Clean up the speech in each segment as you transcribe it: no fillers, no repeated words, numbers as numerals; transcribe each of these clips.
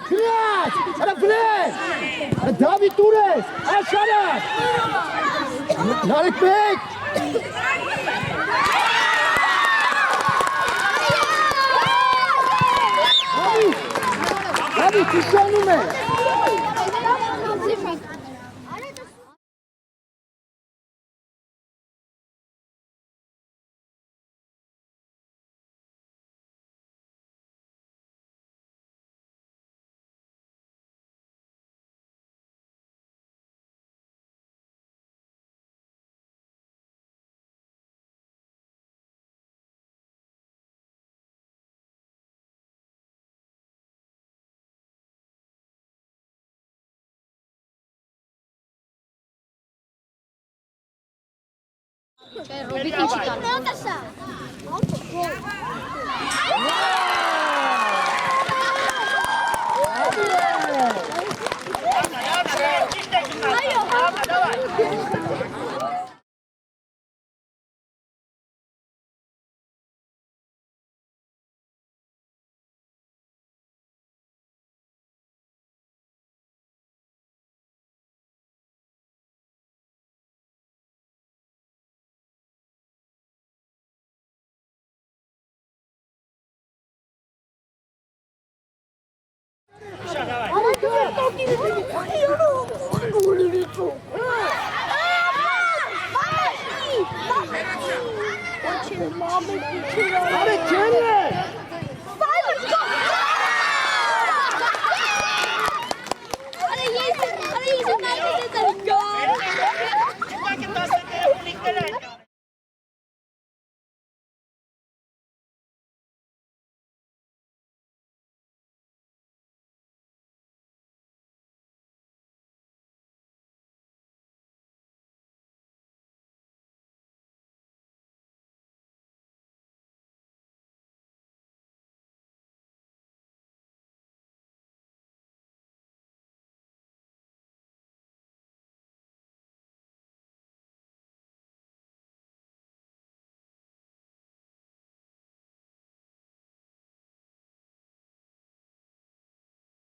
Քրած, արա վրես, Դավիթ Տուրես, Աշարակ, Նարեկ մեկ, Դավիթ, իշանում է, Ռոբիկ ինչի կան։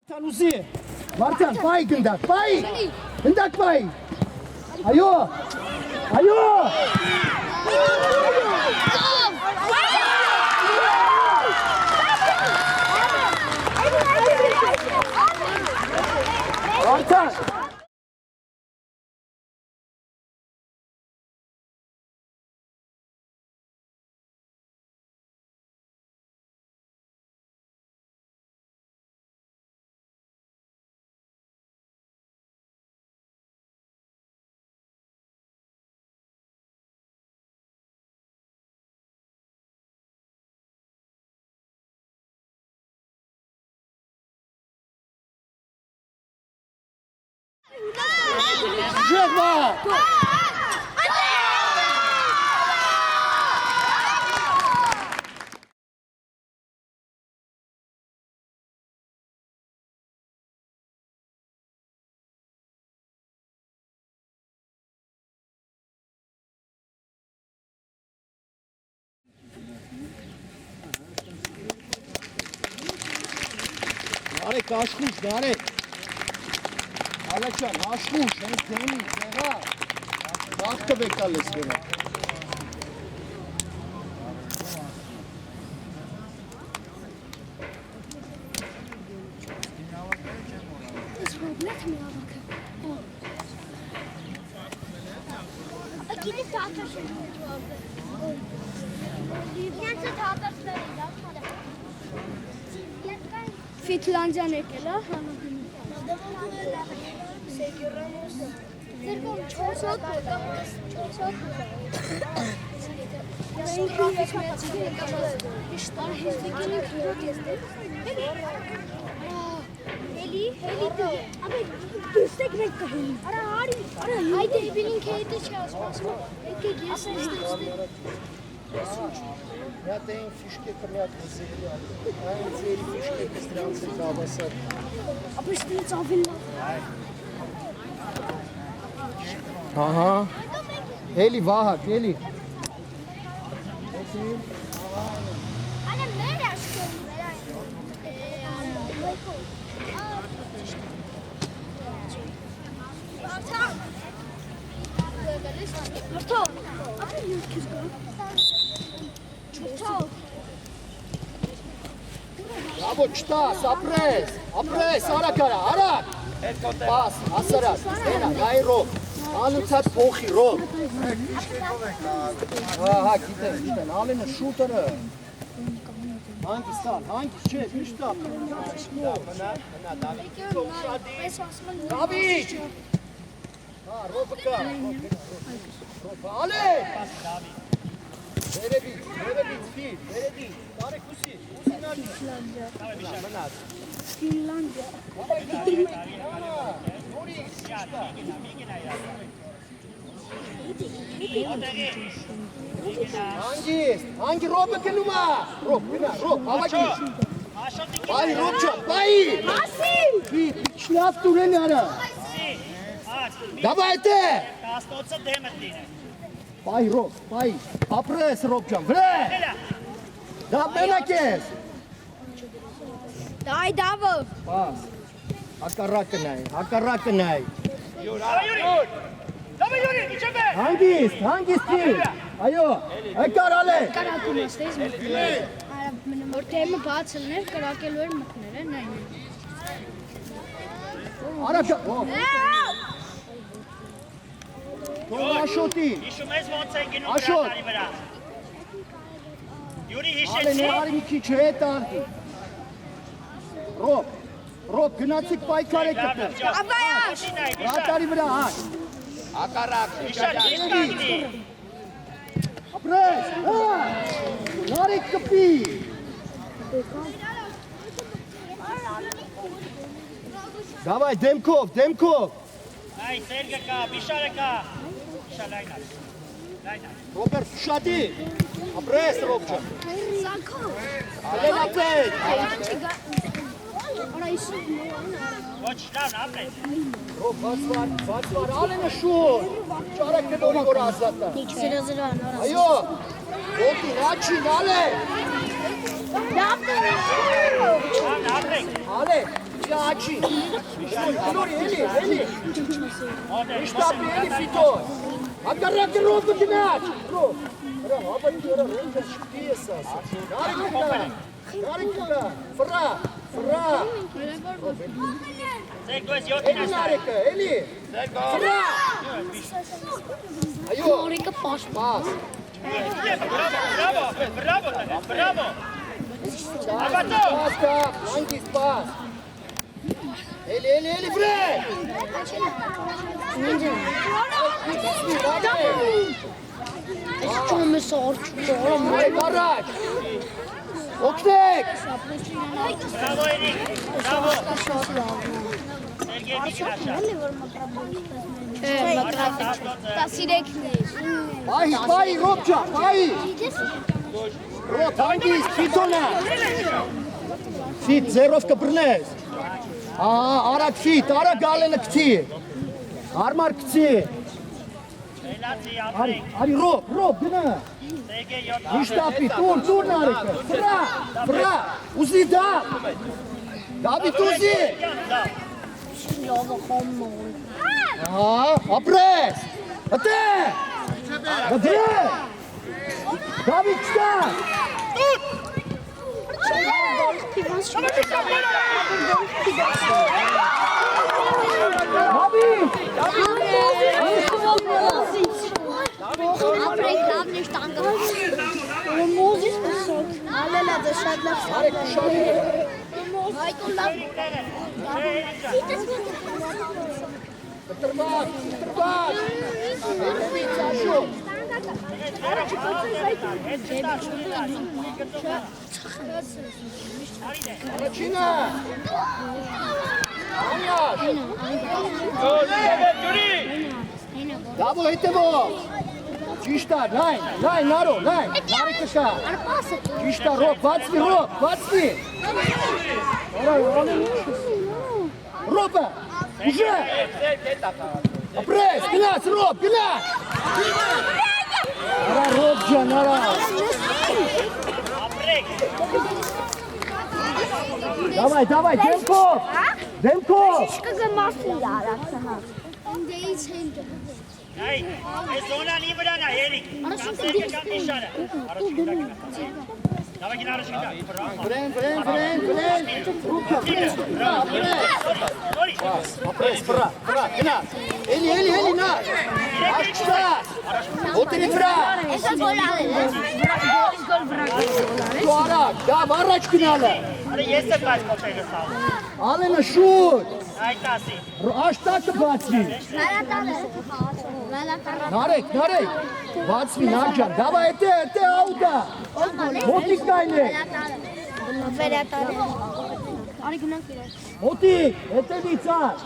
Tanուզի, Վարդան, պայի գնդակ, պայի, գնդակ պայի, այո, այո, Վարդան, Ժեղվա, Նարեկ, աշխուշ, նարեկ, Ալաչան, աշխուշ, հենց դեմի, տեղա, վաղթը բեկալ ես վերա։ Ես ռոբլետ մի ավակը։ Ակիդի թատաշ է Նյանցը թատաշներ է դասմարը։ Ֆիթլանդյան եկել է, Ձերկոմ 4 հոտ կամ 4 հոտ Հելի դու, ապե դուստեք մեկ կհելի Արա հարի, այդ էբինին կեհետը չի ասպասում, եկեք ես Միատ էին ֆիշկեկը միատ վզելի այն ձերի ֆիշկեկը ստրանց է կավասար Ապե շտից ավել լավ Ահա, էլի վահակ, էլի Անը մեր աշկոն Աբո չտաս, ապրես, արագ արա, արագ։ Պաս, ասարած, դենա, նայ ռոբ, անուծած փոխի ռոբ։ Հա, գիտեն, ալենը շուտերը։ Հանգիստ տալ, հանգիստ չէ, միշտ տալ։ Մնա, Դավիթ։ Հա, ռոբը կա։ Ռոբը, ալե։ Վերևից, ֆիլ, վերևից, տարեք ուսի, ուսինարի։ Մնաց։ Ֆինլանդիա։ Հանգի ռոբը կնում է, ռոբ, գնա, ռոբ, հավակի։ Բայ, ռոբ չա, բայ։ Ֆիլ, չնավ տուրեն արա։ Դավայ տե։ Բայ, ռոբ, բայ, ապրես ռոբ չան, վրե։ Դա մենակ ես։ Դայ դավը։ Պաս, հակառակը նայ։ Հանգիստ ֆիլ, այո, եկար ալե։ Կարակում աստես մտներ։ Որ թեմը բաց լներ, կրակելու էր մտներ, նայն։ Արա, Աշոտի։ Հիշում ես ոնց են գնում Աշոտ։ դրատարի վրա։ Յուրի Ալե հիշեցի։ նարի մի քիչ հետ արտի։ Ռոբ, գնացիք պայքար եք կտել։ Դրատարի վրա հակ։ Հիշա ճիշտ կանգնի։ Ապրես, հա, նարի կպի։ Դավայ, դեմքով։ Այ սերգը կա, բիշարը կա։ Բիշար լայնար։ Ռոբերտ, շատի։ Ապրես, ռոբ չա։ Սանքով։ Ալեն ապրես։ Արա իսու։ Ոչ լավ, ապրես։ Ռոբ, բացվար, ալենը շուր։ Ճարակ կդորի որ ազատա։ Զրազրան, արա։ Այո, ոտին, աչին, ալե։ Լավ, ապրեք։ Ալե, աչին։ Նորի, էլի։ Իշտապի, էլի ֆիտոն։ Հակառակը ռոբը գնաց։ Ռոբ, հրա, հապատի որա ռոբը շպի ես ասա։ Նարի կգա, վրա։ Սերգո ես 7-ին Էլի աստար։ նարեկը, էլի։ Վրա։ Այո, Նորիկը պաշտ։ պաս։ Բրավո։ Պաս կա, հանգիստ պաս։ Էլի, վրե։ Այս ճոմը սարչում։ Այ բարակ։ Օգնեք։ Բրավո Էրիկ, բրավո։ Սերգեյ մի քաշա։ Բայ, ռոբ ջա, բայ։ Ռոբ, հանգիստ, ֆիտոնա։ Ֆիտ, ձերով կբրնես։ Արագ ֆիտ, արագ ալենը կցի։ Արմար կցի։ Էլացի, ապրեք։ Արի, ռոբ, գնա։ Սերգեյ 7-ին։ Իշտապի, տուր նարեկը։ Վրա, ուզի դա։ Դավիթ ուզի։ Ապրես։ Հտե։ Վրե։ Դավիթ չտա։ Ապրեք լավն է շտանգը։ Մոզիս պսոք։ Ալելա դե շատ լավ շտանգը։ Հայկոն լավ։ Տրված։ Երևից աշոտ։ Առաջինը։ Անյաս։ Դավո հետևով։ Ճիշտ է, լայն, նարո, նարեկը շա։ Ճիշտ է, ռոբ, բացվի։ Ռոբը, ուժե։ Ապրես, գնաց, ռոբ, գնաց։ Արա, ռոբ ջան, արա։ Ապրեք։ Դավայ, դեմքով։ Շկը մասի արացա։ Ինդեից հենտը։ Այ, այս զոնանի վրան է, Էրիկ։ Սերգը կամ բիշարը։ Առաջին դակնա։ Դավագին առաջին դակ։ Վրեն, Ապրես, վրա, գնա։ Էլի, նա։ Աշկտա։ Ոտերի վրա։ Էսա գոլ արել է։ Դու արագ, դա առաջ գնալը։ Արա ես եմ բայց կոպերը սաղ։ Ալենը շուտ։ Այդ ասի։ Աշտակը բացվի։ Նարեկ, բացվի, նաջան, դավա էտե աուտա։ Մոտիկ կայն է։ Արի գնանք իրար։ Մոտիկ, էտևից ար։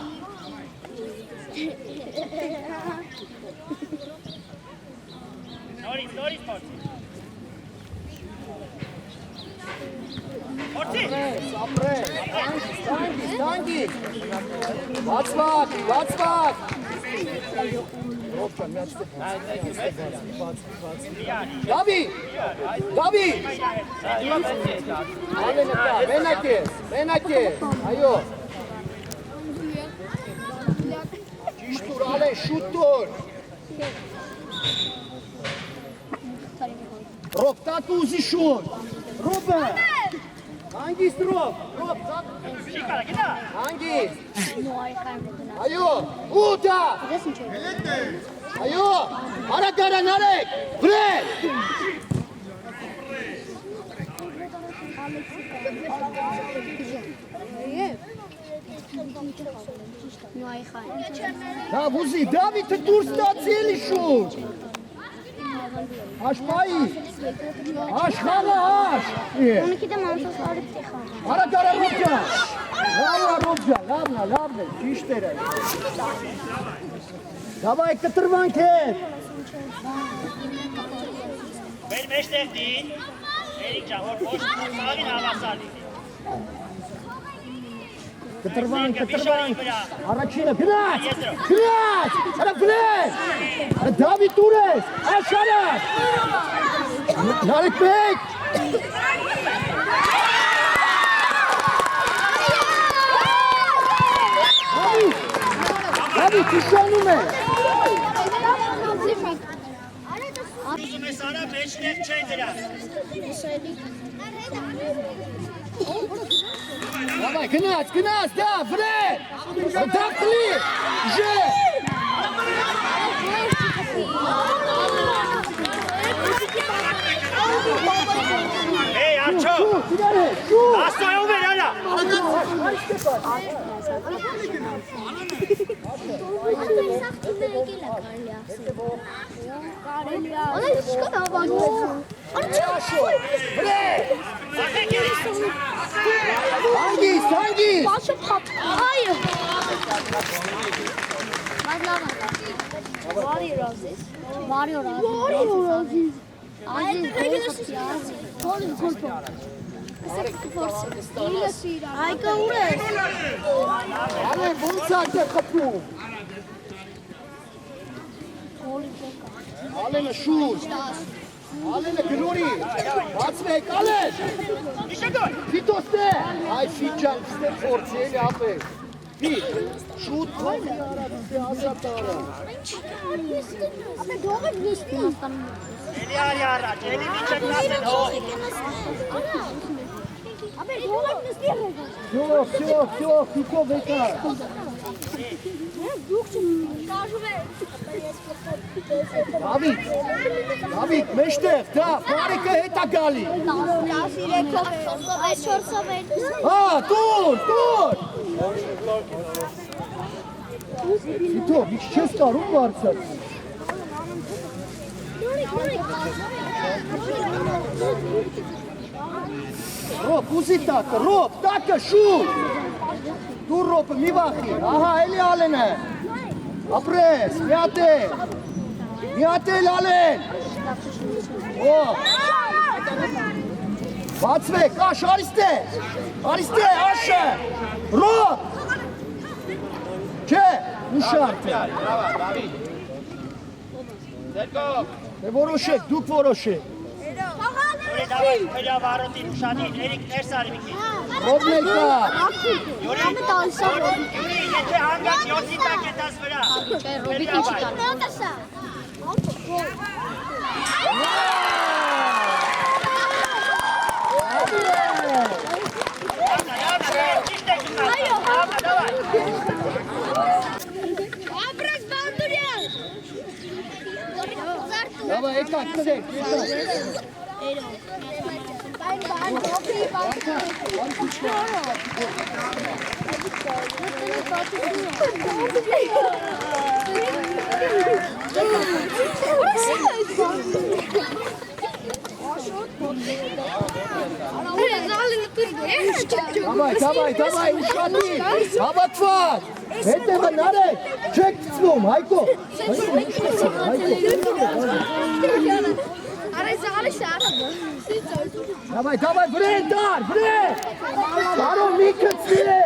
Նորից, փորձի։ Փորձի։ Ապրես, ստանգի։ Բացվակ։ Ռոպկան, միացտեք։ Դավի։ Ալենը կա, մենակ ես, այո։ Ճիշտ ուր, Ալեն, շուտ տուր։ Ռոպ, տակ ուզի շուտ։ Ռոպը։ Հանգիստ Ռոպ, Շիկարա, գնա։ հանգիստ։ Այո, ուտա։ Այո, արագարան արեք, վրել։ Դա վուզի, Դավիթը դուրս տացի էլի շուտ։ Աշպայի, աշխալը աշ։ Ունիքի դեմ անցած արիք տեխան։ Արագարան Ռոպջան, լավն է, ճիշտ էր այդ։ Դավայ կտրվանք հետ։ Մեր մեջտեղ դին, Էրիկ ջան, որ ոչ սաղին հավասար լինի։ Կտրվանք, առաջինը, գնաց, արա վրես, արա Դավիթ ուր ես, աշարակ, նարեք մեկ, Դավիթ, իշանում է, Ուզում ես արա մեջտեղ չէ դրա։ Դավայ, գնաց, դա, վրել, դակլի, ժե, Հեյ, արջո, շուտ, աստոյով էր արա։ հանգիստ, Այո։ Վարի ռազիս։ Այկա ուր ես։ Ալեն, ոնց ակ է խպում, Ալենը շուտ, Ալենը գրորի, բացվեք, Ալեն, Ֆիտոստե, այ Ֆիջան, ստե փորձի էլի ապեր, Ֆիտ, շուտ փորձի արադուստե ազատարը, Ապե դողը նիստի։ Էլի արի առաջ, էլի միջը կնասեն հող։ Ապե դողը նիստի ռեգա։ Всё, Ֆիտո վեկա, Դուք կաժում եք։ Դավիթ, մեջտեղ, դա, բարիկը հետա գալի, 13-ով, այս 4-ով է։ տուր, Ֆիտո, միջ չես կարում բարձր, Ռոպ, ուզի տակը, շուտ, դուր Ռոպը, մի վախի, ահա, էլի Ալեն է, ապրես, միատել Ալեն, բացվեք, աշ, արիստե, աշը, Ռոպ, չէ, ուշարդ է, որոշեք, դուք որոշեք, Ուրե դավայ, հրյա վարոտին ուշադին, Էրիկ ներս արի մի քիչ։ Ռոպն էլ կա, Յուրի, եթե հանգած 7-ի տակ է տաս վրա։ Չէ, Ռոբիկին չի տալու։ Dava եկա կդեք։ Давай, ушати, հավատված, հետևը նարեք, չեք ծվում, Հայկո, Давай, վրեն դար, վրեն, բարո մի կծվի է,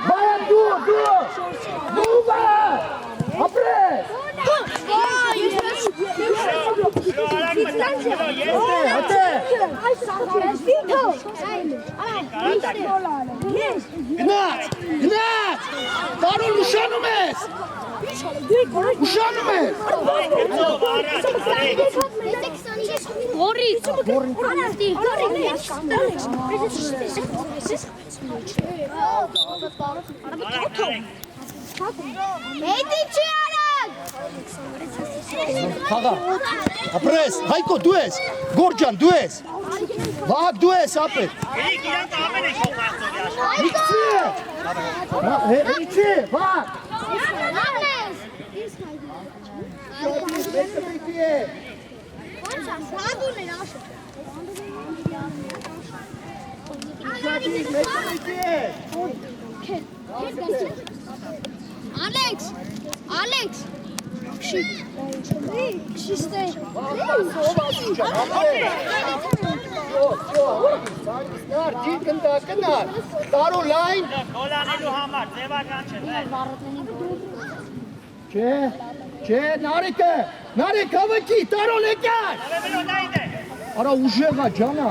բայա դու, բա, ապրես, Գնաց, բարոն ուշանում ես, Խաղա, ապրես, Հայկո դու ես, Գորջան դու ես, Վահակ դու ես ապեր, Իքցի, Վահակ, Ալեքս, շիշտե, կնար, տարու լայն, Գոլանելու համար, ձևական չէ, չէ, նարեք հավաքի, տարոն եկար, արա ուժեղա ջանա,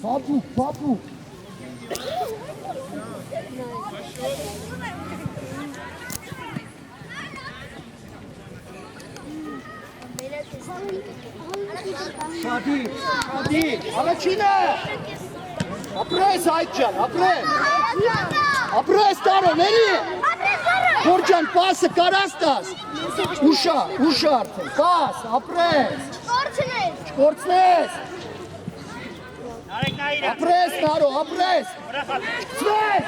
պապու, Շադի, առաջինը, ապրես Հայկջան, ապրես տարոն, ելի, Գորջան պասը կարաս տաս, ուշա արդեն, պաս, ապրես, չկործնես, ապրես տարո, ապրես, ծվես,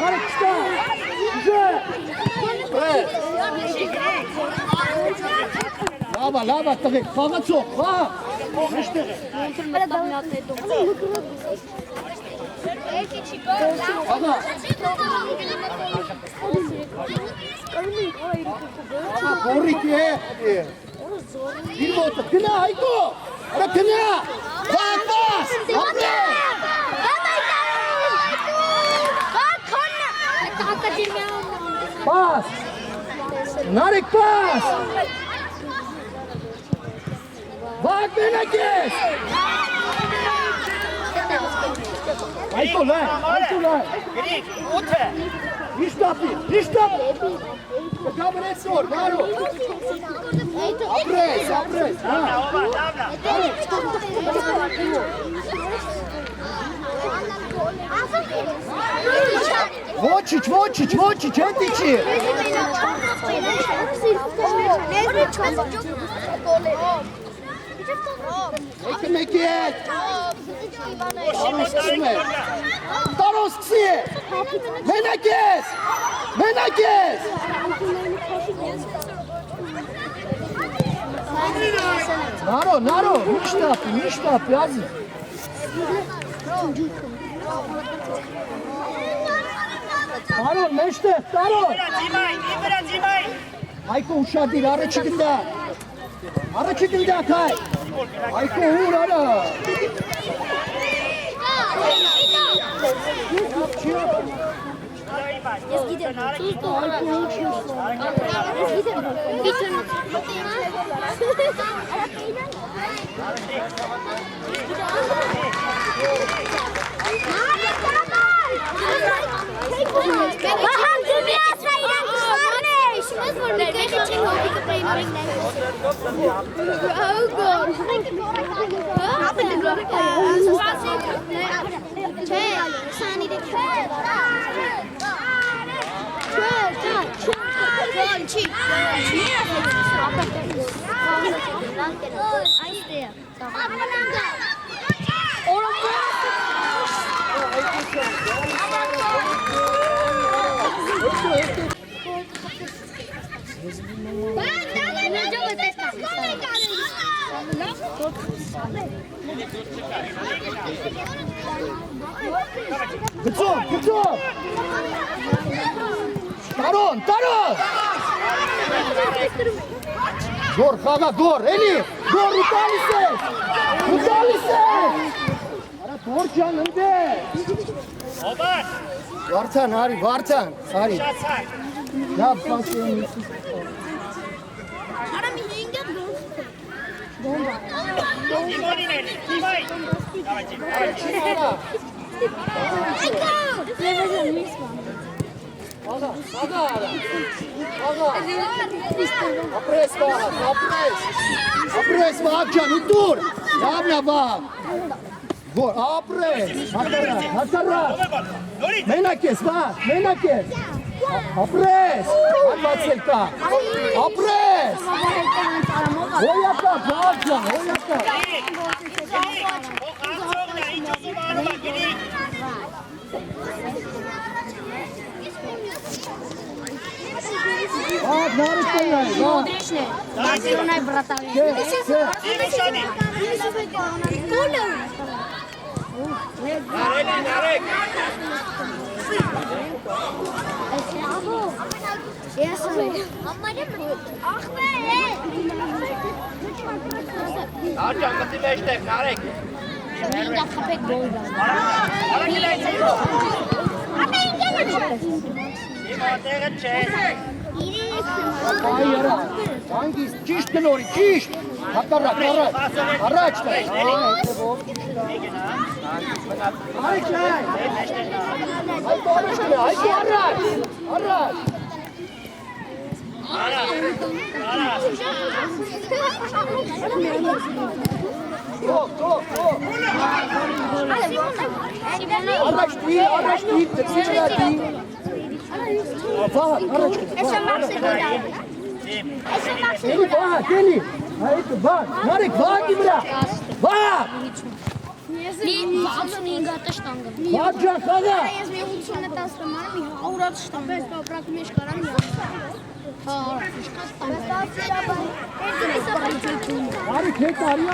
արեք չտա, ապրես, լավա, տղեք, խաղացող, խաղ, մեջտեղ է, խաղա, Գորրիկ է, իր ոտը, գնա Հայկո, արա գնա, պաս, ապրես, պաս, նարեք պաս, Վահակ մենակ ես, Հայկո լայն, Գրիք, ութը, իշտապի, կգաբրես որ, բարո, ապրես, Ոչիչ, հետի չի, Եկը մեկի հետ, տարոն սկսի է, մենակ ես, նարո, միշտապի, ազի, տարոն, մեջտեղ, տարոն, Հայկո ուշադիր, առաջի գնդա, քայ, Հայկո հուր արա, Ես գիտեմ, ցույց տուր, Այստեղ։ Գծով։ Տարոն։ Գոր, խաղա, գոր, էլի, գոր ու տալիս ես։ Արա գոր ջան ընդ է։ Օբան, Վարդան, հարի։ շացակ։ Լավ պասի։ Դիմոնին էլի, դիմայ։ Աղա։ Ապրես վաղ ջան, ուտուր։ Լավն է վաղ։ Գոր, ապրես։ Հակառակ։ Մենակ ես, վաղ։ Ապրես։ Հատվածել կա։ Ապրես։ Հոյակա, վաղ ջան, հոյակա։ Վաղ, նարդ կնայ, վաղ։ Բարսելոնայի բրատավի։ Արջան, գտի մեջտեղ, նարեք։ Ինգա խապեք գոլ գա։ Հիմա տեղը չէ։ Այ արա, հանգիս, ճիշտ գնորի, ճիշտ, հակառակ, առաջ տա, առաջ նայ, այդո առաջ գնա, այդո առաջ, թող, առաջ դի, դրսիչնա դի, Վահ, առաջ Էլի վահ, էլի, այդ վահ, նարեք վահի վրա, վահ, Մի 65 տաշտանգը։ վահ ջան, խաղա, Ես մի 80 տասը մարը մի 100 տաշտանգ։ Բայց կապրակ մեջ կարան մի արիք հետ արի,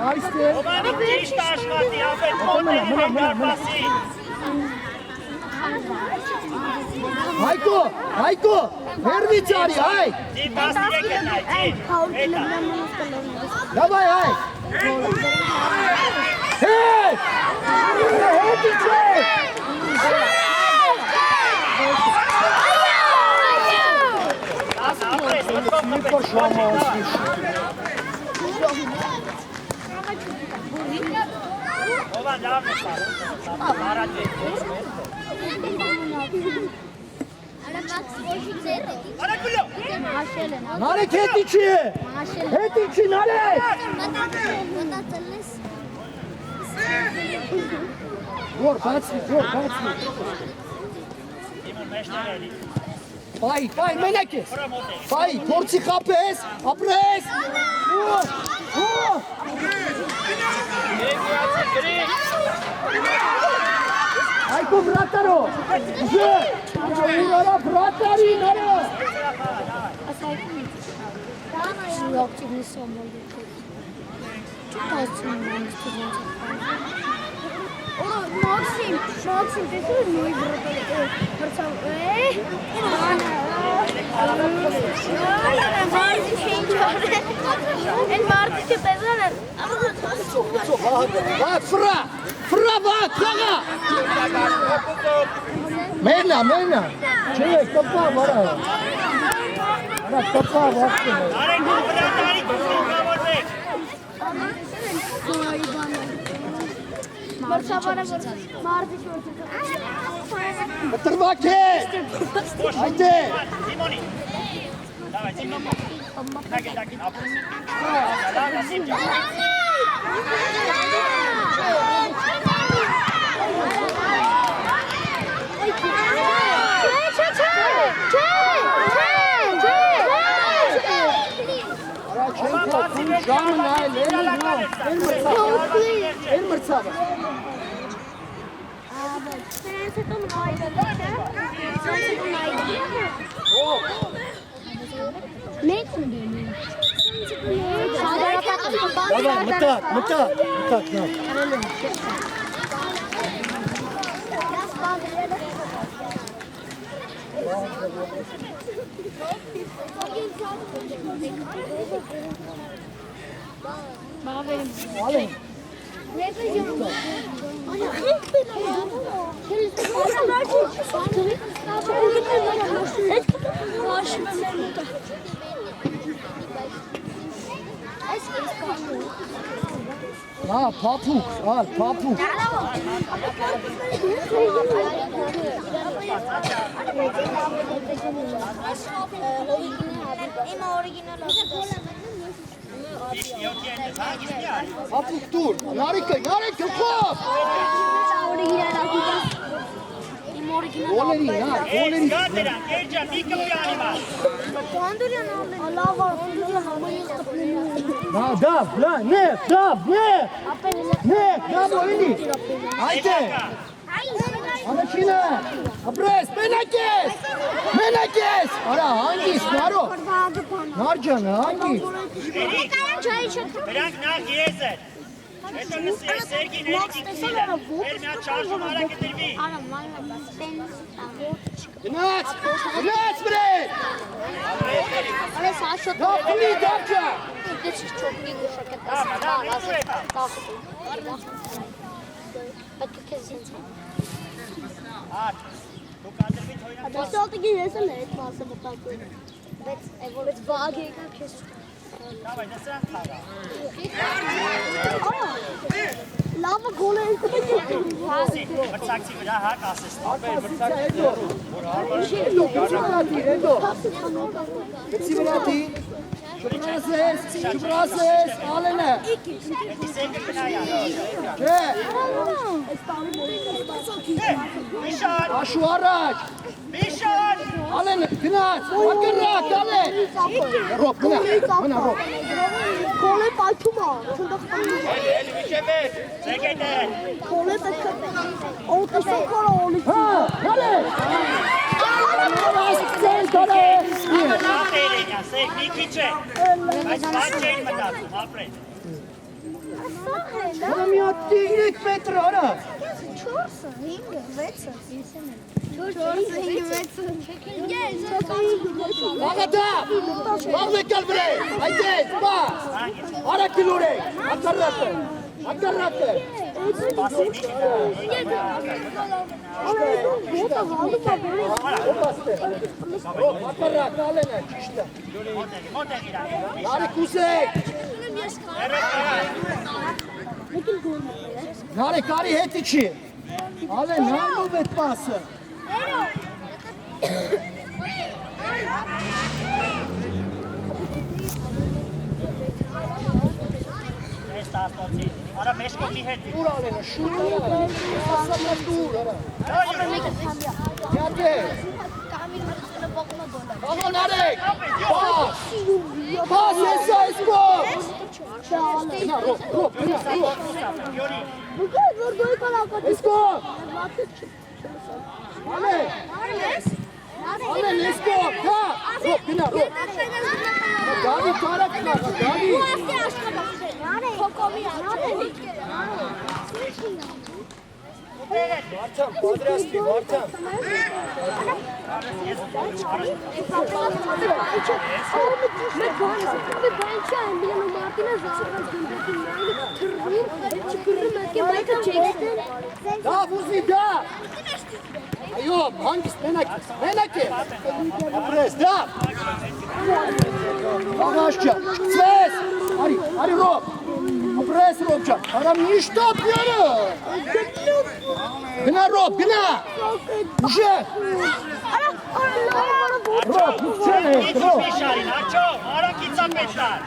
այստեղ, Օբանի ճիշտ աշխատի, ապետ մոտ է, պասի։ Հայկո, հերվից արի, հայ, Դիմ պասի եկել նայ, դիմ, դավայ, հայ, հետ, իչեք, ապրես, մտով մի պաշամա ասվիշ, Օբան լավ է պար, հարատ է։ Արակուլո։ նարեք հետի չի, նարեք, գոր, բացնի, Դիմոն մեջտեղ էլի։ բայ, մենակ ես, Հորա մոտ է։ բայ, փորձի խապես, ապրես, Այկո բրատարո, ուրա բրատարի նարը, Активный самолет. Максим, ты что, мой брат? ֆրա, խաղա, մենա, չէ, կպա, վարա, կպա, վախտը, Արեք բրատարի կողավորվեք։ Մրցավարը մարդի շորտը։ կտրվակ է, այդ է, Դիմոնի։ Դավայ, դիմոն։ Տակին, ապրես։ Լավ, ասիմ ջան։ Ժամը նայել, էլ մրցավը։ Սրանց հետո նայել Մեծ ունի։ Դավա, մտակ նա։ Ալեն։ Հա, փափուկ, փափուկ։ Փափուկ դուր, նարիկը, փոփ։ Գոլերի, գոլերի։ Երջան, մի կպյանի մար։ Դավ, նեվ, օինի։ Այդ է։ Անաչինը, ապրես, մենակես։ Արա, հանգիստ, նարո։ Նարջանը, հանգիստ։ Նրանք նախ ես էր։ Հետո նսիր Սերգին էլիքի կսիլը։ Մեր միատ շարժում արա կտրվի։ Գնաց, բրեդ։ Դապնի, դապջա։ Ատ, դու կադրվի թոյնակ։ Դասալտիկի ես էլ այդ մասը մտածում։ Բայց վագ եկա քեզ։ Դավայ, նսրան թաղա։ Լավը գոլ է Մրցակցի վրա հակ ասես։ Գցի շուպրասես, ալենը։ Էդի սենգը կնայա։ Չէ, Միշան, աշու առաջ։ Միշան։ Ալենը, գնաց, ակրակ, ալեն։ Ռոբ, գնա, ռոբ։ Գոլ է պայթում է։ Ձեգետ է։ Գոլ է պետք է։ Օտեսը կորը օլի։ Հա, ալեն։ Լավ էրենյա, սեկ մի քիչ է։ Բայց բան չէին մտածում, ապրեն։ Հորա մի հատ 3 մետր արա։ 4-ը, 5-ը, 6-ը, 4-ը, Աղադա, բաղ վեկալ վրե, այդեց, բա, արա կլուրեք, ակարրակը։ Սպասի մի քիչ։ Ռոբ, ակարրակ, ալենը, ճիշտը։ Մոտեղ իրան։ Նարի կուսեք, նարի կարի հետի չի։ Ալեն, նարնով էտ պասը։ Ես տասնոցի։ Արա մեշ կոտի հետ։ Դուր ալենը, շուր արա, ասամա դուր արա։ Յատե, աղա նարեք, պաս, եսա եսկով։ Գնա, ռոբ, գնա, եսկով, ալեն, եսկով, հա, ռոբ, գնա, ռոբ, գավի կարակ նաղա, գավի, վարդամ, պատրաստի, վարդամ, դավ ուզի, դավ, այո, հանգիստ, մենակ է, ապրես, դավ, աղաշջա, ծվես, արի ռոբ, ապրես ռոբջա, արամ նիշտապ յարը, գնա ռոբ, գնա, ուժեղ, ռոբ, ուղջեն է, ռոբ, Միշարին, աչո, արա կիցապետար։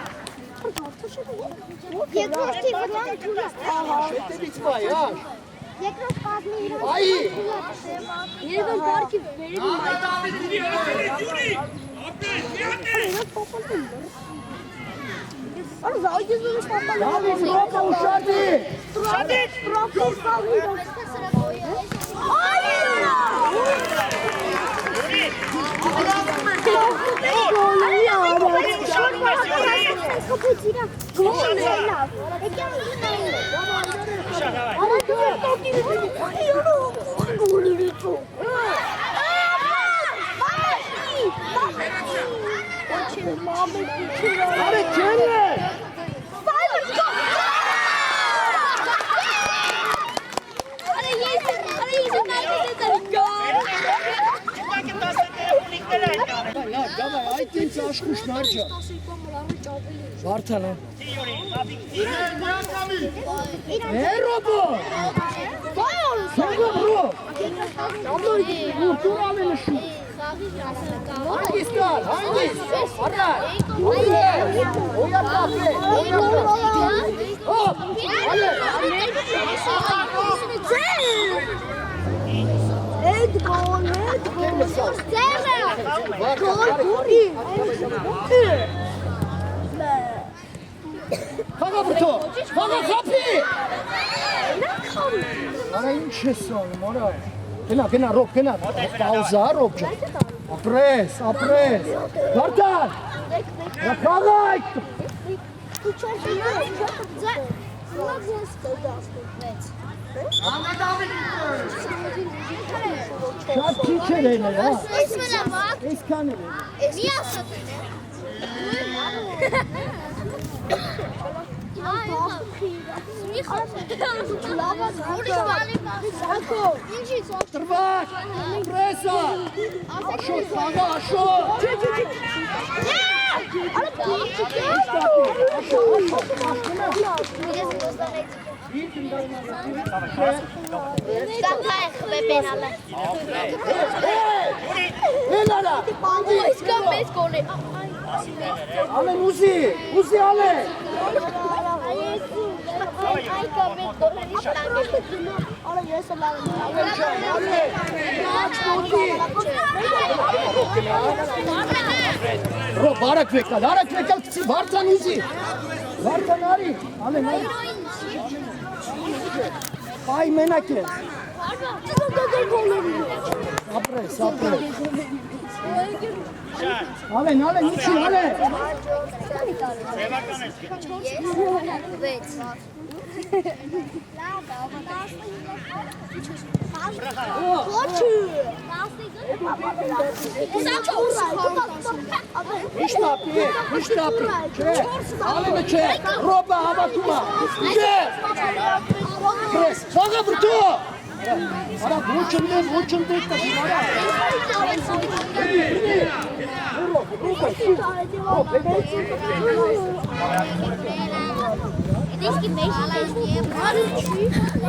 Երկրորդի վրան թուլա։ շետևից վայ, աշ, Երկրորդ կազմի իրան։ այի, Երևան բարկի վերևի մայթ։ David, Roba, ușadi! Are cene! Давай, ai tins aşkuş narca. Vartan ha. Robo! Songa bro! Dur alın şu. Hangisi kal? Hangisi? Arda! Oya kafe! Oya kafe! Hop! Hadi! Kaga brto! Kaga kapi! Ana ինչ ես անում, արա։ Գնա, ռոբ, գնա։ Պաուզա, ռոբջա։ Ապրես։ Վարդան։ Ռախաղայք։ Շատ քիչ էր էլի, հա։ Այսքան էր։ Trvac! Presa! Ashot, Faga, ashot! Ale, Uzi, ale! Ro, barak vekal, Vartan Uzi! Vartan ari! Ale, Ay menak et! Apres! Ale, niçin, ale! İştapi! Ale çe! Roba havatuma! Çe! Pres! Faga brto! Ara vuçundu taşılara!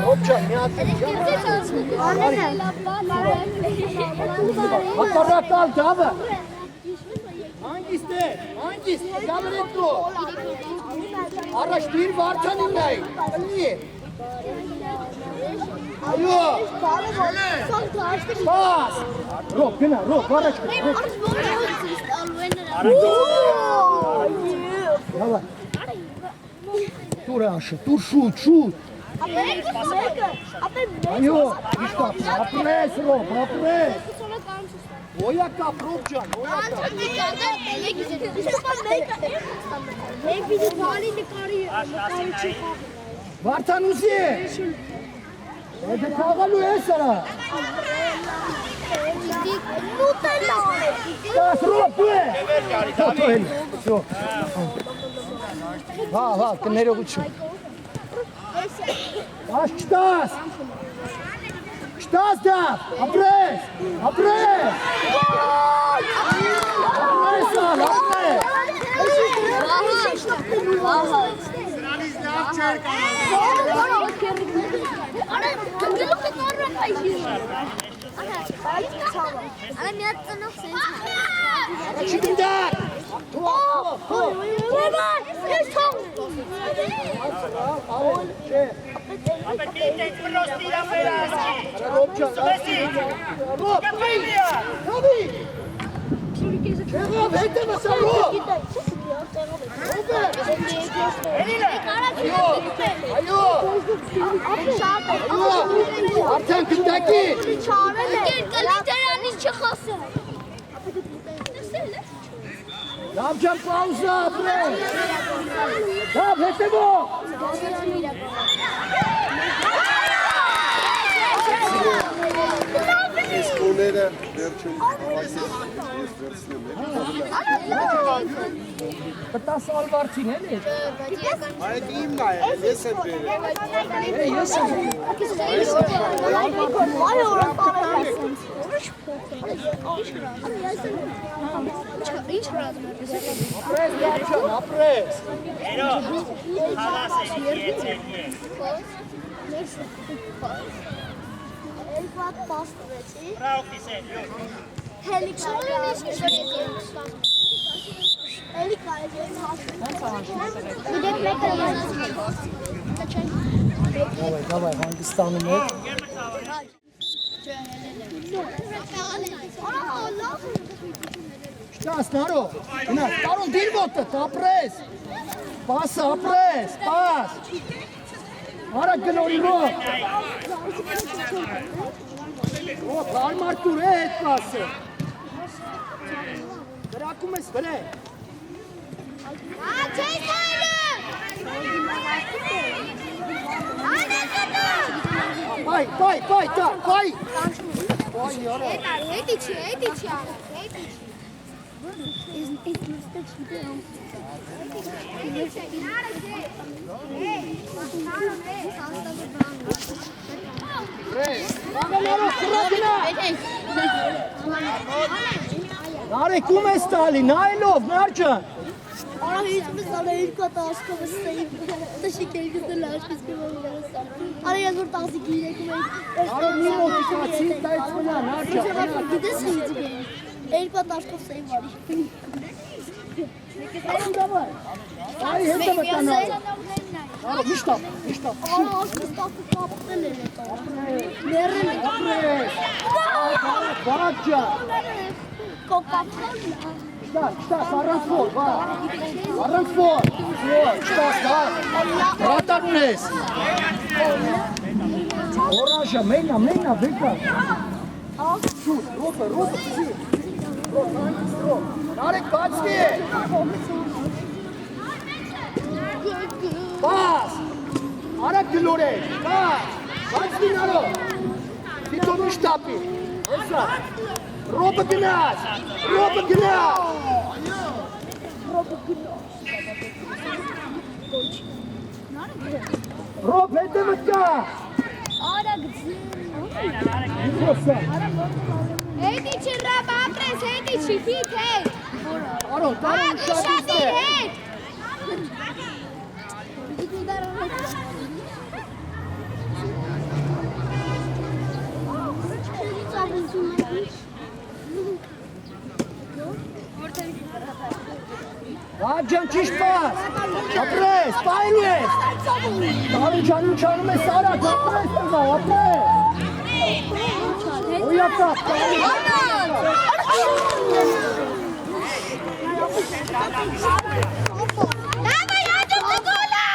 Hopcan ne atayım? Hakarat al abi. Hangisi? Kabul et bu. Araç bir vartan inday. Niye? Ayo. Pas. Rok, araç. Давай. Dur aşı, dur şut. Ayo, işte apres, Rob, apres. Oya kap, Robcan, oya kap. Vartan Uzi. Hadi kağalı esara. Das Rob, Ha, nereye uçuyor? Açtas da! Apres! Apres al, apres! Şimdi! Rob, Այո։ Արդեն գնդակի։ Դրանից չխոսել։ Լավ ջան պաուզա ապրել։ Լավ հետևող։ Իսկուները վերջում հավասար ես վերցնեմ։ Պտաս ալվարդին էլի։ Այդ իմն է, ես եմ բերել։ Ես եմ։ Ապրես լավ ջան, ապրես։ Երո, հալաս է եծեն ես։ Elvat bastırıcı. Bravo Fisel, yok. Давай, հանգստանում եք։ Շտաս, նարո, գնաս, տարոն դիր ոտը, ապրես, պասը, ապրես, պաս, արա գնորի ռոք, հարմարտուր է հետ պասը, գրակում ես վրե, պայ, տա, պայ, Նարեկ ում ես տալի, նայլով, նարջան, Ara hiç mesela ilk hata aşkımı sayıp taşı kelgisi laşkız gibi olursa. Araya dur taşı giyecek mi? Արոն մի մոտիկացի, դայց մնա, նարջան, Bize bak gidesin hiç benim. İlk hata aşkımı sayıp var. այ հետը մտանա, արո, միշտապ, Ara aşkımı tatlı kaptı lelet o. Nerede? ապրես, բարջան, Kokaptan. շտաս, առանց որ, առանց որ, շտաս, ռատար ունես, Oranjă, mena, vega. Sus, ropă, zi. Narek, bați-te! Pas! Ara gâlure! Pas! Bați-te, naro! Fito nu ștapi! Exact! Ropă gâneaz! Ropă gâneaz! Ropă, hede-mă ca! Ara gitsin. Mikrofon! Heydi çirra bapres, heydi çifit hey. Aro, dar Şadi hey. Աջան ճիշտ պաս, ապրես, պայլու ես, տարուչանում չանում ես արակ, ապրես տղա, ապրես, ոյակապ, Давай, աջում գոլա!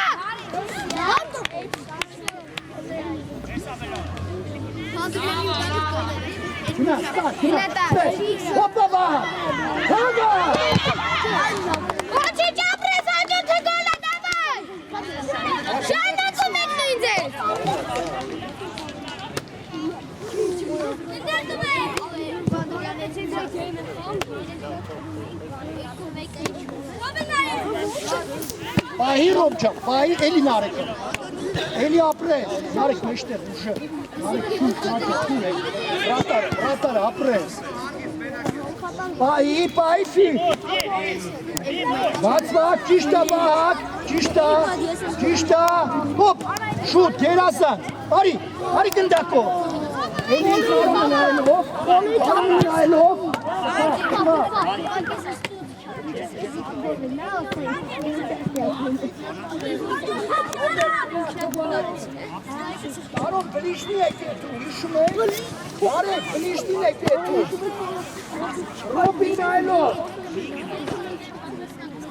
գնա, հոպա վա, հանգա, Ոչինչ ապրես, աջում գոլա, давай! Շարունակում եք նույն ձեզ! պահի ռոբչա, պահի էլի նարեկը, էլի ապրես, նարեք մեջտեղ ուժը, նարեք շուտ, նարեք ռատար, ապրես, պահի ֆի, բաց, ճիշտա բահակ, ճիշտա, հոպ, շուտ, գերասան, արի գնդակով, էլի նայլով, Արոն, բլիշնի եք եթու, հիշում եք, արեք, բլիշնին եք եթու, ռոբին այլով,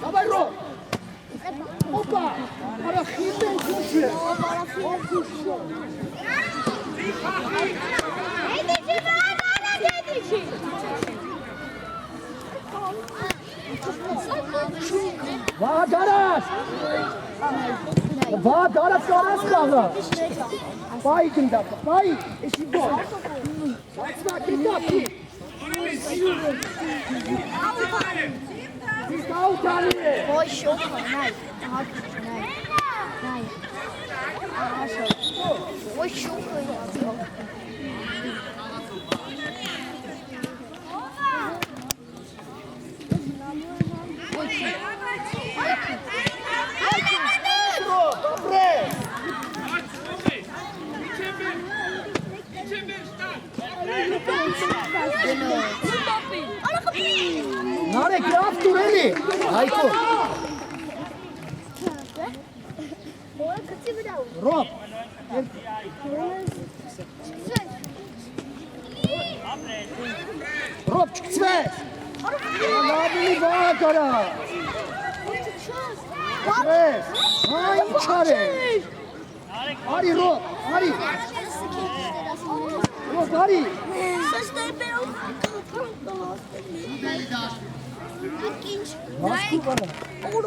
հավայ ռոբ, Opa! Ara խիլեն քուշը։ Վահագարաս։ Վահագարաս կարաս կաղը։ Բայ գնդա, բայ, էսի գոլ։ Սացվա կիտապի։ Դիստաուտանի է։ Ոյ շոքը, նայ, նայ, ոյ շոքը յազող։ Narek laf tureli. Hayko. Rob. Rob çıksın. Labini bana kara. Yes. Hay çare. Hadi Rob. Hadi. Rob hadi.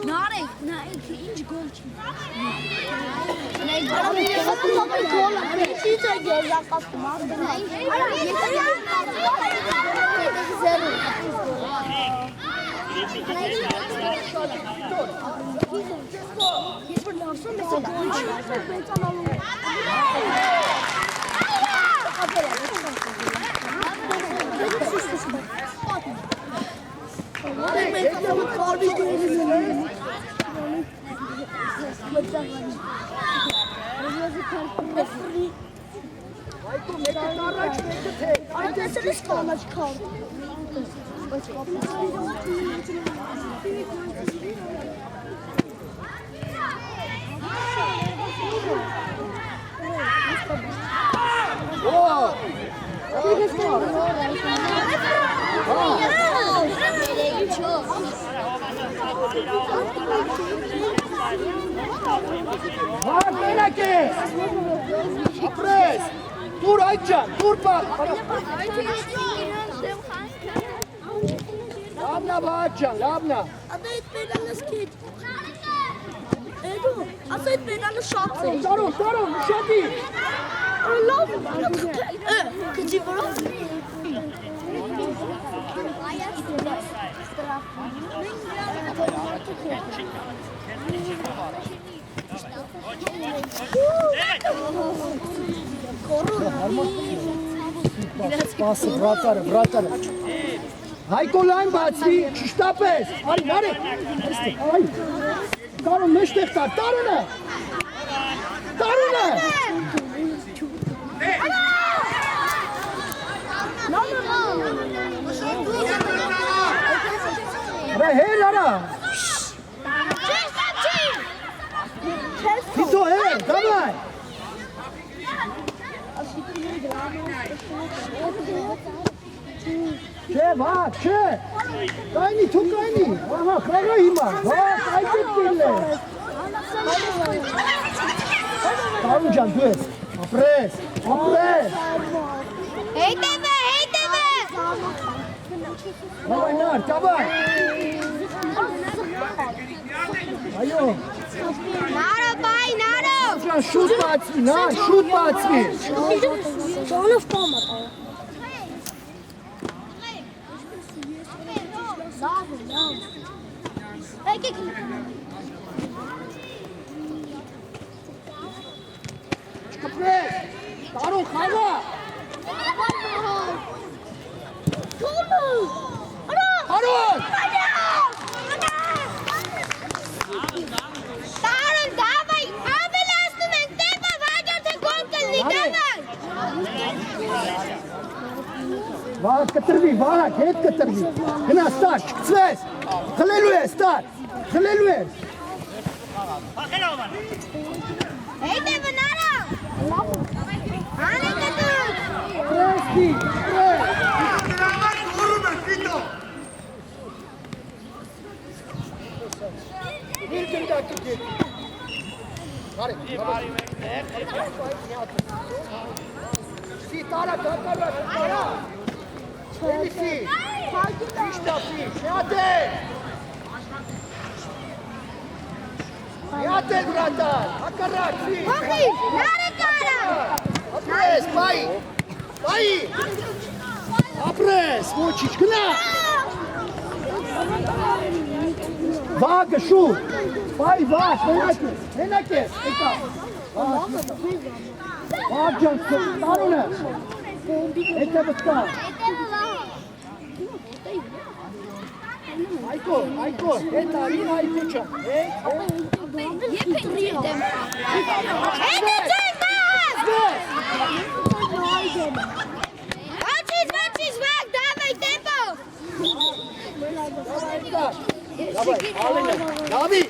Narek, ինչ գոլ չի։ Apres! Dur Aycan, dur bak. Labna Aycan, labna. Darun, şadi. Spası, bratare. Hayko lan batsi, şiştapes. Hadi, nare. Ay. Darun, meştektar, Darun'a. Darun'a. Hey, Lara. Tito, hey, давай. Che, va, che. Kayni, çok kayni. Aha, kayayım ben. Va, kaybettiğinle. Tamam can, dur. Apres. Hey deve. Давай, Нар, давай. Ayo. Naro, bay, Naro. Can şut batmi, Нар, şut batmi. Onu format. Apres. Darun, kayma. Darun. Darun, давай, ambulansın önünde vajarda gol geldi, давай. Vah katervi, vah, hep katervi. Hina start, çıksız. Kılelüye start. Kılelüye. Hey deve, Naro. Hane kadar. Presti, pres. Bir gün dakika Elisi. İşte Nihatel. Nihatel bratan. Hakarak. Okey, nare kara. Apres, pai. Pai. Apres, močić, gna. Vaga, šut. Pai, vaš, nenake. Eka. Vađan se, starune. Ete bıtka. Ayko, eta iyi Ayko'ça. Очись, вак, давай, темпо. Давай, Alena. Davi.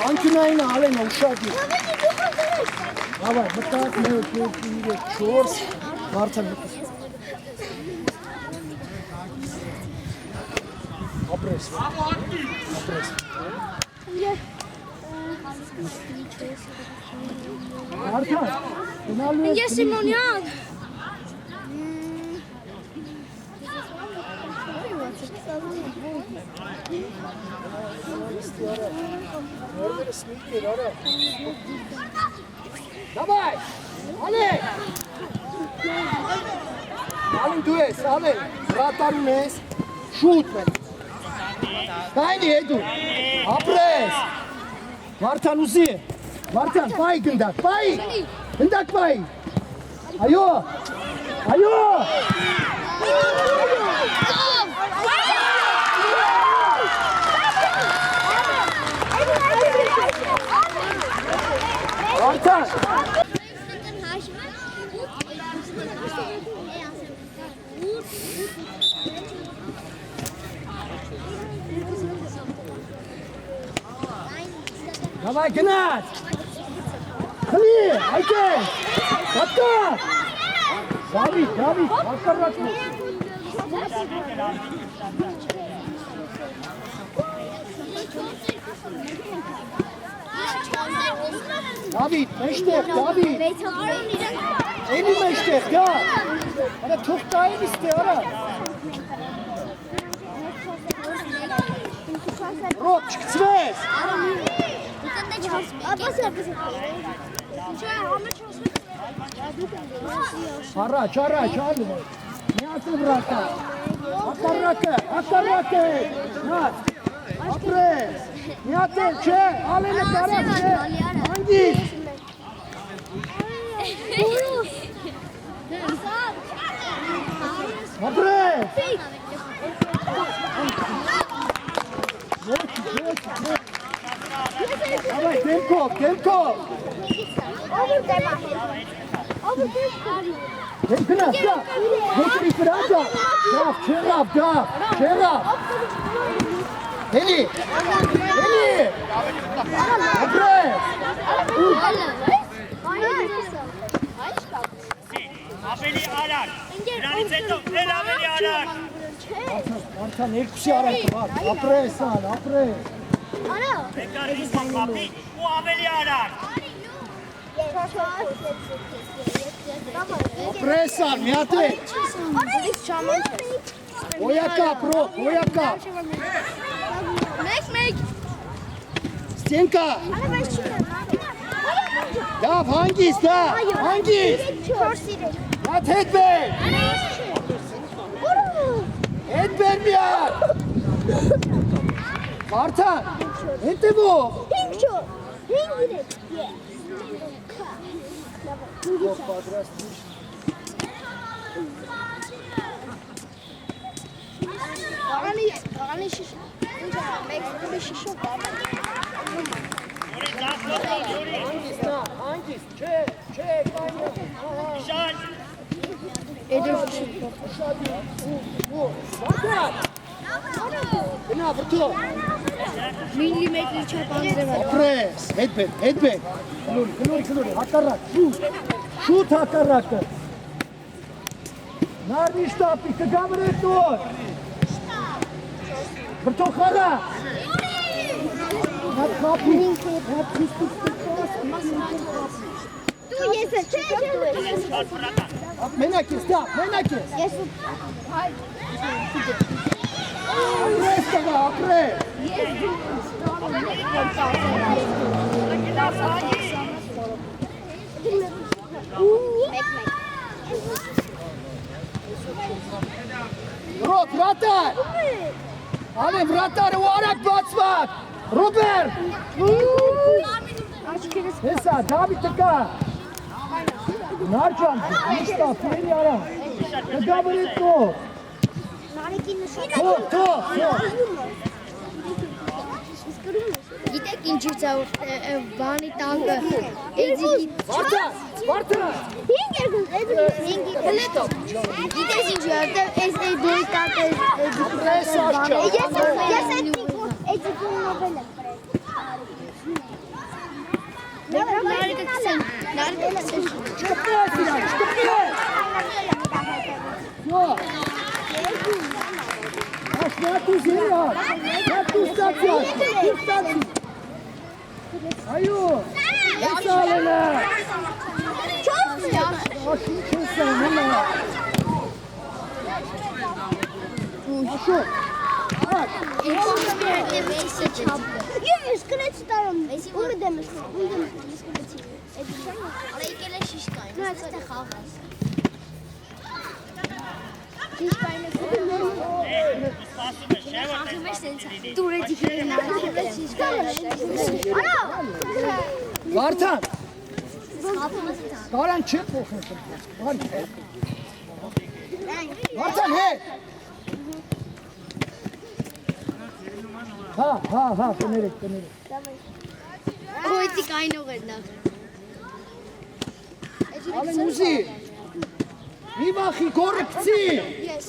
Ankunayna Alena uşak. Давай, быткак, не успеете, чорс. Марта быткак. Апрес. Marta, finalde. Я Симоняк. Nerede sneaker ara? Давай! Alen! Alen dues, Alen. Ratarunes. Shoot man. Tiny edu. Apres. Martan uzi. Martan pay gındak. Pay. Gındak pay. Ayo. Martan. Давай, Геннад! Хли, айде! Батка! Давид, аккуратно! David, meştek, David! Eni meştek, ya! Ara çok daha iyi iste, ara! Rok, çıkıtsınız! Araç, hadi. Nihat'ı bırakın. Akarrakı. Nihat. Apres. Nihat'ı çek. Aleni karak çek. Hangi? Apres. Давай, темпо. Темпина, да. Geçin ifrada. Da. Çerap. Heli. Apres. Abeli Alar. Granizetto, Abeli Alar. Martan ilk kuşu arattı bak. Apres. Tekrar İslam Papi, bu Abeli Alar. Apres al, Nihat'ı. Oyaka, bro. Mek. Stenka. Ya hangisi da? Hangisi? Ya Hedberg. Hedberg mi ya? Martan. Ente bu. Hangisi? Çek. Nişan. Bu. Martan. Ne yaptı? Millimetre çarpan Apres. Hedberg. Kluri. Hakarak. Şut hakarak. Nerede işte apika gamret dur. Bertokara. Tu iese, ce? Sport Furatan. Մենակ ես, դա, մենակ ես։ Ես Ապրես տղա, ապրես։ Ռոբ, վրատար։ Ալեն, վրատարը ու արակ բացված։ Ռոբերտ։ Հեսա, Դավիթ տկա։ Նարջան, միշտա, պրենի արա։ Դգավրի տո։ Թո։ Գիտեք ինչից է բանի տանկը Վարդա։ Գիտես ինչ է այս դոյի տանկը Ապրես արջա։ Ես այդ նովել եմ Նարիկը կսեն Չկպրես իրան, չկպրես։ Ո։ Աշ նատուզ իրան, նատուզ տացի աշ, նատուզ տացի։ Այո, ես ալենա։ Աշ ինչ ես ալենա։ Աշո, աշ։ Ես կնեց տարում, ուրը դեմ ես Ale եկել է շիշկային, այստեղ է խաղաս։ Շիշկային է խաղում ես տենց է։ Դուր է դիքրին նարդիվ է շիշկային է։ Արա! Վարդան, Խաղում ես տան։ կարան չէ պոխնես։ Վարդան, հետ։ Հա, կներեք։ Կոյցի կայնող էր նախ։ Ալեն ուզի, մի վախի, գորը կծի։ Ես։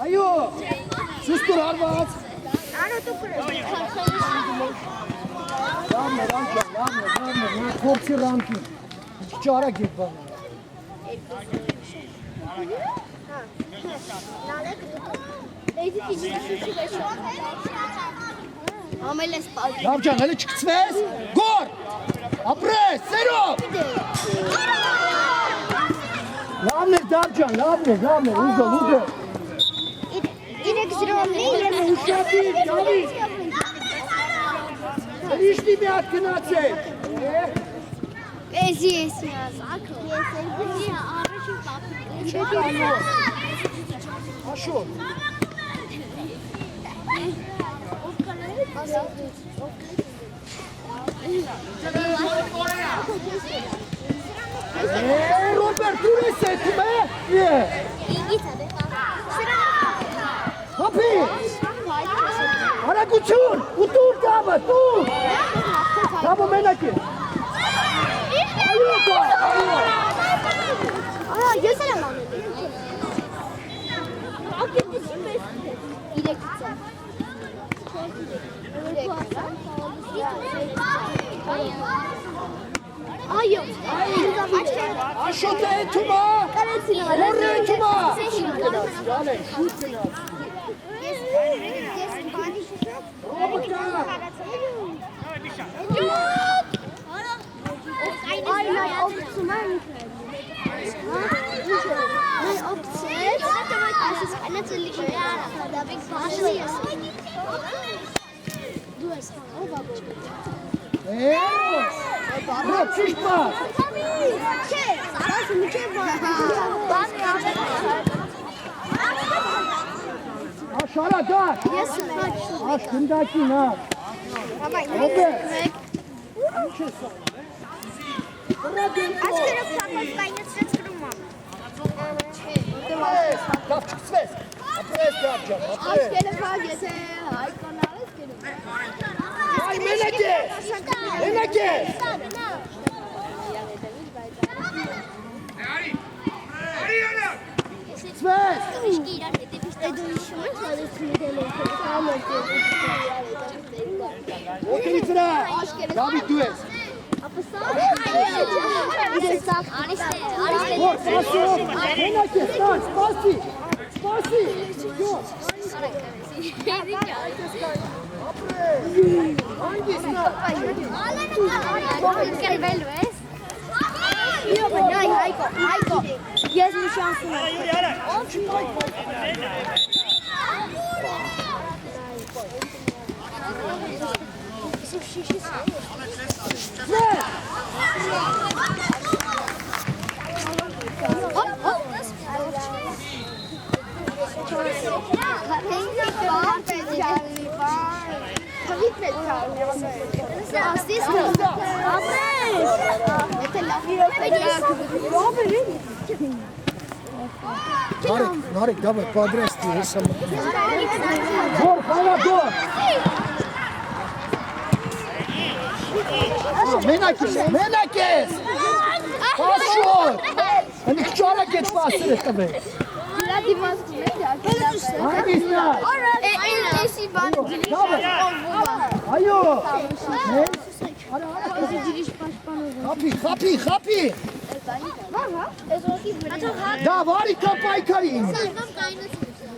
Այո, սուստուր հարված։ Անո դու կրես։ Լավն է, նա կորցի ռամկին։ Չարակ եկ բան։ Ամել ես պալի։ Լավ ջան, հələ չկծվես, գոր, ապրես, սերով։ Լավն է, դավ ջան, լավն է, ուզով։ Իրեք զրոմնի եմ Ուշատիր, Դավիթ։ Հրիշտի մի հատ գնացեք։ Էզի ես միազ, ակը։ Ես էզի առաջին պապի։ Աշո։ Ռոբերտ, դու ես էթում է։ Հապի, արագություն, ուտուր դավը, տուր։ Դավը մենակ է։ Այո, Ահա, ես էլ եմ անել։ Ակետիսի մեզ իրեկից է։ Այո, Աշոտ է էթում է, հորը էթում է։ Ալեն, շուտ գնաց։ ես բանի շուտ Ռոբը կա։ Այ օգցում եմ օգցեց ասես անցելի դավիկ բաշի ես դու ես ով աբոչ Ռոբ, ճիշտ բար։ չէ ասես մի չէ բան Աշարա դար։ ես Աշ գնդակի նա։ Ռոբերտ։ Ինչ ես ա։ Աչքերը փակած կայնեցրեց գրում Դավ չկծվես։ Ապրես դավ ջան, ապրես։ Աչքերը փակ եթե հայ կանալես գրում Այ մենակ ես։ Մենակ ես։ Ծվես։ Միշկի իրար հետևից դու հիշում ես նորից Ոտերի ծրա։ Դավիթ դու ես։ Որ, սպասով, մենակ ես, նար, սպասի։ Սպասի։ Ապրես։ Հանգիս նա։ Ալենը կարգվելու ես։ Հայկո, ես մի շանս ունեմ։ Արա Յուրի, արա։ Нарик, давай, подрасти, я сам. Гор, гор! Մենակ ես! Պաշոր! Հնի քչարակ ետ պասր ես տվե։ Հանգիստ նա։ Այո։ Խապի։ Դա վարի կա պայքարին։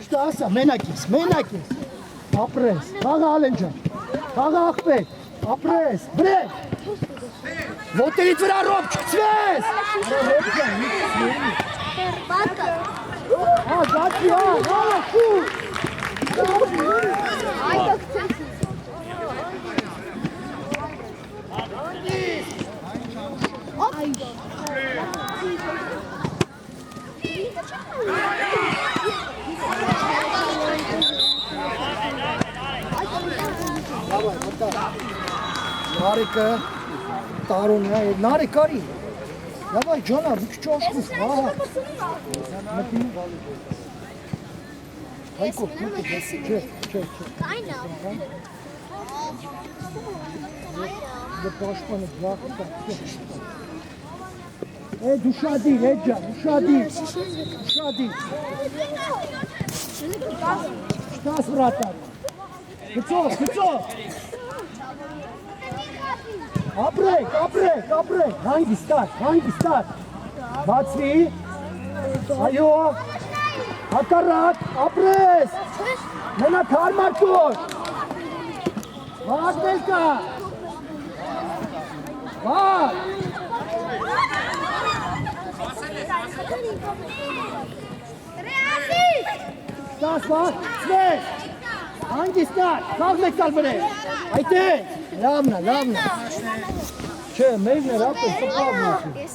Շտա ասա, մենակ ես։ Ապրես, վաղը ալենջան, վաղը աղպետ, ապրես, բրեկ։ Ոտերիդ վրա ռոբ չկցվես։ Գաչի, շուր։ Նարիկը տարոն է, նարիկ արի, դավայ ջանա, մի քիչ աշխուս, Հայկո, չէ։ Դե պաշտպանը ձախը դու շադիր, ջան, շադիր։ Շտաս վրատար, գծով։ Ապրեք, հանգիստար, բացվի, այո, հակառակ, ապրես, մենակ հարմար կոր, վաղակնել կա, վաղ, Ստաս վաղ, ծվես, հանգիստար, կաղմեք կալ բրեք, այդեն, լավնա, չէ, մերն էր ապես տպավն է,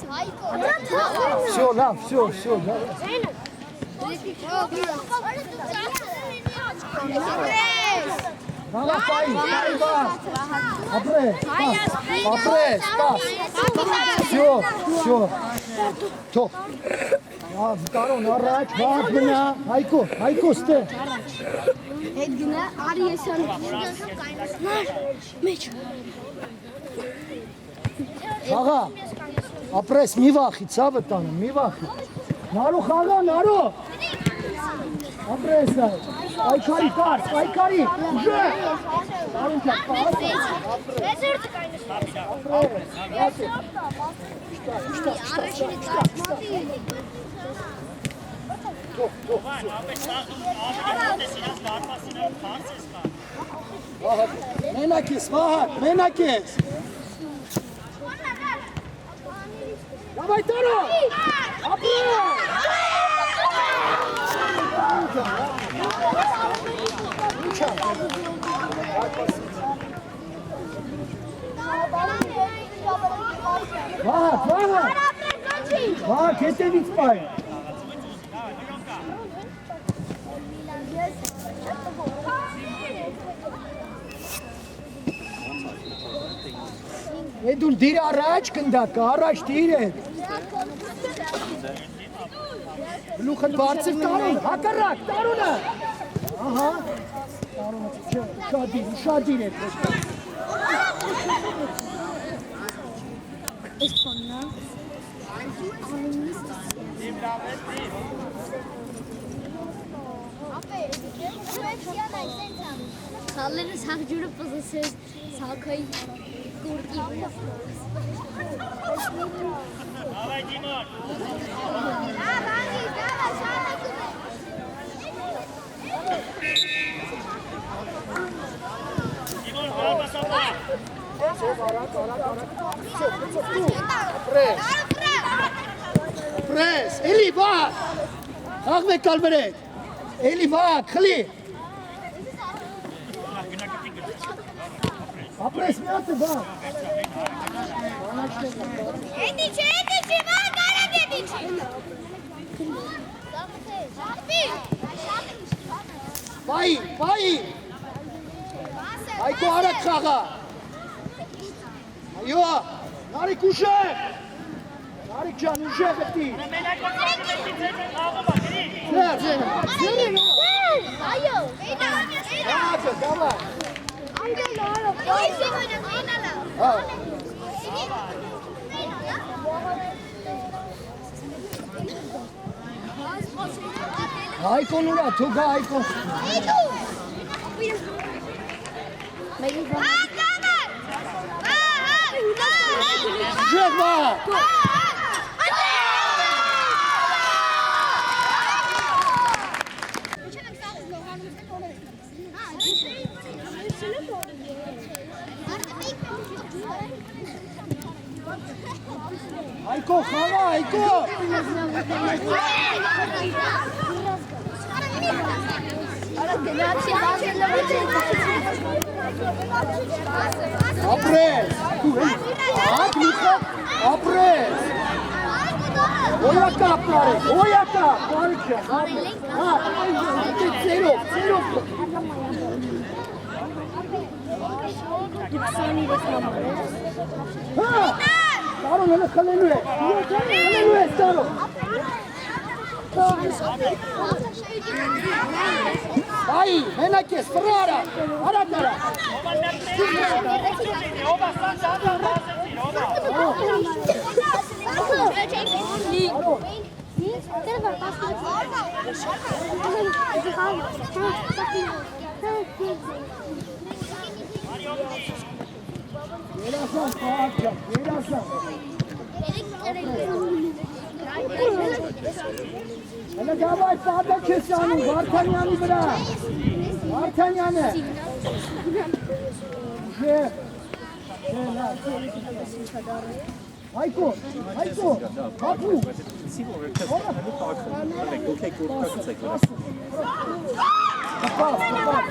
всё, լավ, Վաղա պայի, ապրես, всё, թող, կարոն առաջ, վաղ գնա, Հայկո ստե, Հետ գնա, արի եսան, մեջ, Աղա, ապրես մի վախի, ծավը տանը, մի վախի, նարու խաղա, ապրես այ, պայքարի պարս, պայքարի, ուժը, արուն չակ պարս, մենակ ես, Давай, Таро! Ваа, кетевиц пай. Էդուլ դիր առաջ կնդակը, առաջ դիր է։ Բլուխն բարձր տարուն, հակառակ, տարունը։ Ահա, տարունը, շադիր է։ Ես կոննա։ Սալերը սաղջուրը պզսես սաղքայի կուրկի վրա։ Давай, Димон! Димон, гарба сапа! Ապրես։ Ապրես, էլի վաղ, աղվեք կալվրեք, էլի վաղ, խլի, ապրես միատը վաղ, Էդիչի, վաղ կարակ էդիչի։ վայի, այկո արակ խաղա, այո, նարիք ուժեղ, նարիք ճան ուժեղ էտի, Այո, հացը, դավա, այկոն ուրա, թուգա այկոն, ուժեղ վա, այկո խաղա, այկո, ապրես, ապրես, Oyaka apları, oyaka. Harika. Ha, zero. Ha, Saro nella calennue. Calennue, Saro. Vai, menake, sprara. Aratara. Hele gavay sağda kesanı, Vartanyan'ı bırak. Vartanyan'ı. Hayko, Haku. Kapat.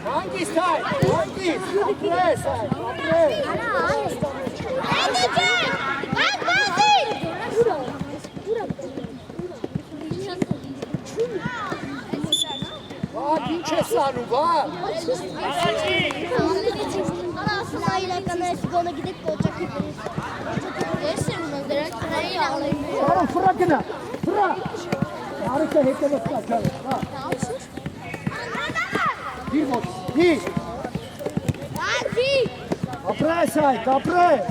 Hangi stay? Hangi? Press. Var, dinçe sanu var. Arasına ilakanlar sigona gidip olacak gibi. Yaşarım direkt neyi alayım? Sarı fırakına. Fırak. Harika hekabı kaçar. Bir boş. Bir. Kapres ay, kapres.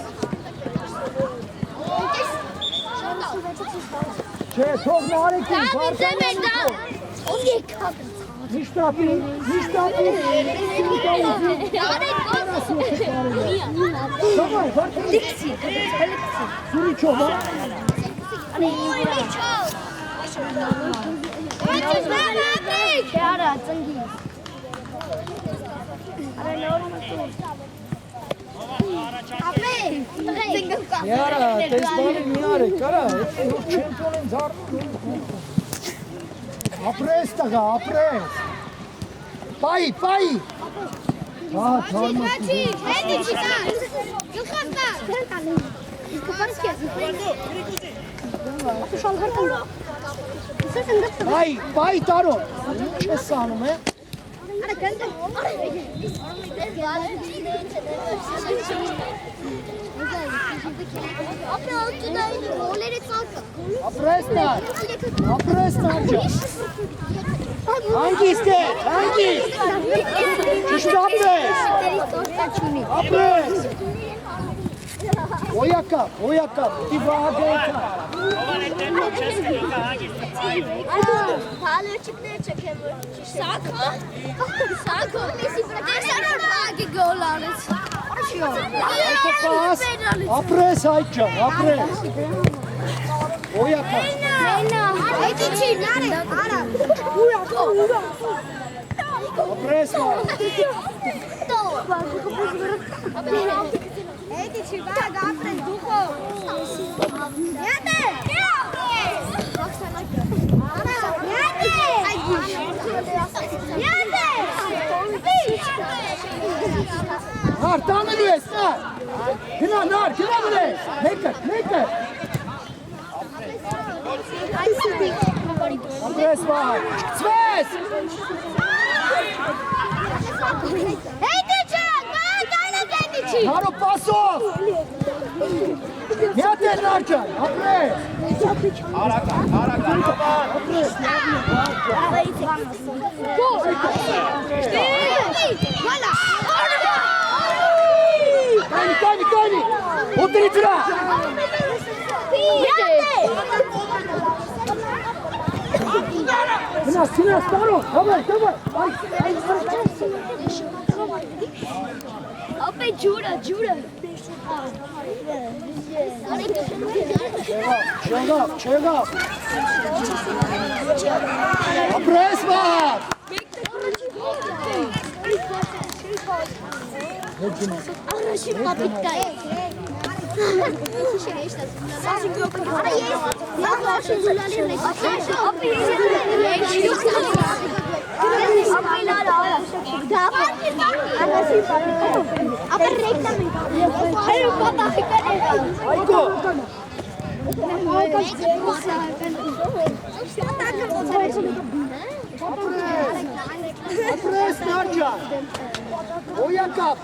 Çok narekin. Niştapi. Tamam, farklı. Suri çoğu. Yara, tezbani niyare, kara. Çempionun zarı. Apres taga, apres. Pai. Ha, tamam. Pai, taro. Ce sană, mă? Apres narca. Hangi iste? Hangi? Çüştü apres. Apres. Oyaka. İtibar deka. Pahalı çıkmaya çekebilir. Sağ nesi bırakırsan hangi gol alır? Pas. Apres ayça. Apres. Oyaka. Ապրեսվա։ Նար, տանելու ես, նար։ Գնա, նար, գնա վրես։ Մեկը։ Ապրեսվա, չկցվես։ Նարո, պասով։ Միատ էր նար ճան, ապրես։ Արական, Ապրես, Կանի, ոտրի ծրա։ Գնաս, տարո, հավար։ Ապե ջուրը։ Չեղավ։ Ապրես վար։ Առաջին պապիկա է։ Ապրես նար ճան։ Ոյակապ։